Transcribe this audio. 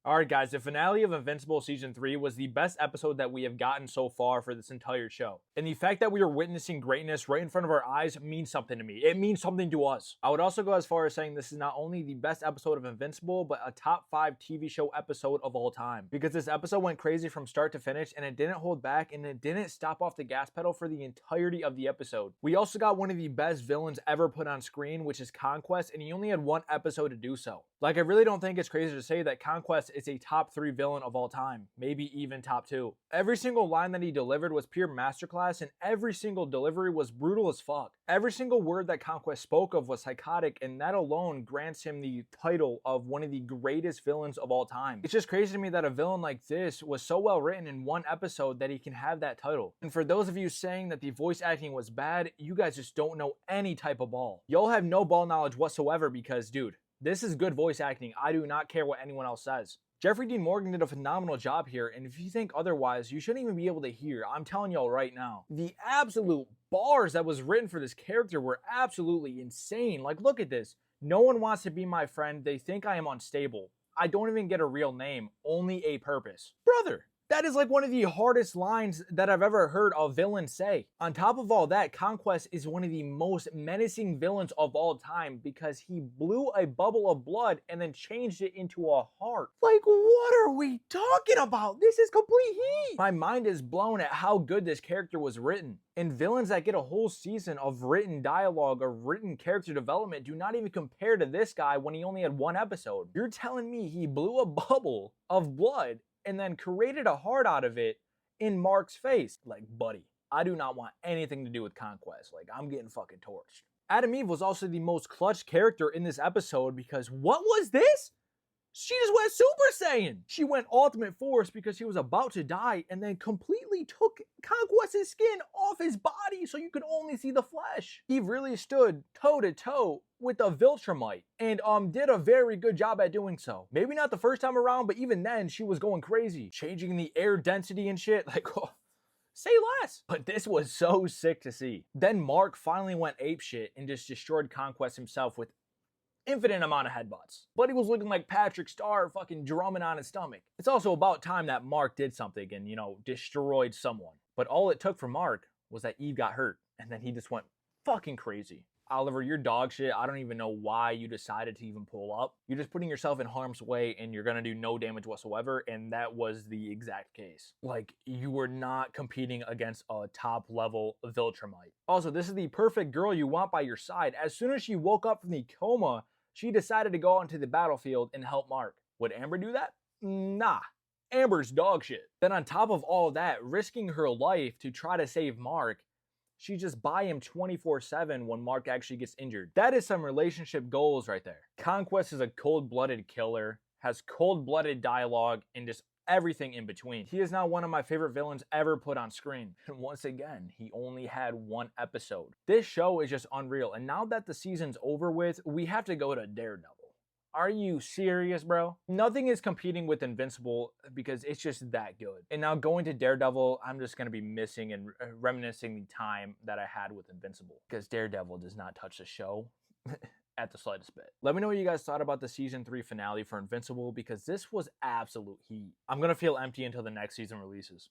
Alright guys, the finale of Invincible Season 3 was the best episode that we have gotten so far for this entire show. And the fact that we are witnessing greatness right in front of our eyes means something to me. It means something to us. I would also go as far as saying this is not only the best episode of Invincible, but a top 5 TV show episode of all time. Because this episode went crazy from start to finish, and it didn't hold back, and it didn't stop off the gas pedal for the entirety of the episode. We also got one of the best villains ever put on screen, which is Conquest, and he only had one episode to do so. Like, I really don't think it's crazy to say that Conquest is a top 3 villain of all time, maybe even top 2. Every single line that he delivered was pure masterclass, and every single delivery was brutal as fuck. Every single word that Conquest spoke of was psychotic, and that alone grants him the title of one of the greatest villains of all time. It's just crazy to me that a villain like this was so well written in one episode that he can have that title. And for those of you saying that the voice acting was bad, you guys just don't know any type of ball. Y'all have no ball knowledge whatsoever because, dude, this is good voice acting. I do not care what anyone else says. Jeffrey Dean Morgan did a phenomenal job here, and if you think otherwise, you shouldn't even be able to hear. I'm telling y'all right now. The absolute bars that was written for this character were absolutely insane. Like, look at this. No one wants to be my friend. They think I am unstable. I don't even get a real name, only a purpose. Brother, that is like one of the hardest lines that I've ever heard a villain say. On top of all that, Conquest is one of the most menacing villains of all time because he blew a bubble of blood and then changed it into a heart. Like, what are we talking about? This is complete heat. My mind is blown at how good this character was written. And villains that get a whole season of written dialogue or written character development do not even compare to this guy when he only had one episode. You're telling me he blew a bubble of blood and then created a heart out of it in Mark's face? Like, buddy, I do not want anything to do with Conquest. Like, I'm getting fucking torched. Adam Eve was also the most clutch character in this episode because what was this? She just went Super Saiyan. She went Ultimate Force because he was about to die and then completely took Conquest's skin off his body so you could only see the flesh. Eve really stood toe to toe with the Viltrumite and did a very good job at doing so. Maybe not the first time around, but even then she was going crazy, changing the air density and shit. Like, oh, say less. But this was so sick to see. Then Mark finally went apeshit and just destroyed Conquest himself with infinite amount of headbutts. But he was looking like Patrick Star fucking drumming on his stomach. It's also about time that Mark did something and, you know, destroyed someone. But all it took for Mark was that Eve got hurt, and then he just went fucking crazy. Oliver, you're dog shit. I don't even know why you decided to even pull up. You're just putting yourself in harm's way and you're gonna do no damage whatsoever, and that was the exact case. Like, you were not competing against a top level Viltrumite. Also, this is the perfect girl you want by your side. As soon as she woke up from the coma, she decided to go onto the battlefield and help Mark. Would Amber do that? Nah. Amber's dog shit. Then on top of all that, risking her life to try to save Mark, she just by him 24/7 when Mark actually gets injured. That is some relationship goals right there. Conquest is a cold-blooded killer, has cold-blooded dialogue, and just everything in between. He is now one of my favorite villains ever put on screen. And once again, he only had one episode. This show is just unreal. And now that the season's over with, we have to go to Daredevil. Are you serious, bro? Nothing is competing with Invincible because it's just that good. And now going to Daredevil, I'm just going to be missing and reminiscing the time that I had with Invincible. Because Daredevil does not touch the show at the slightest bit. Let me know what you guys thought about the season 3 finale for Invincible because this was absolute heat. I'm going to feel empty until the next season releases.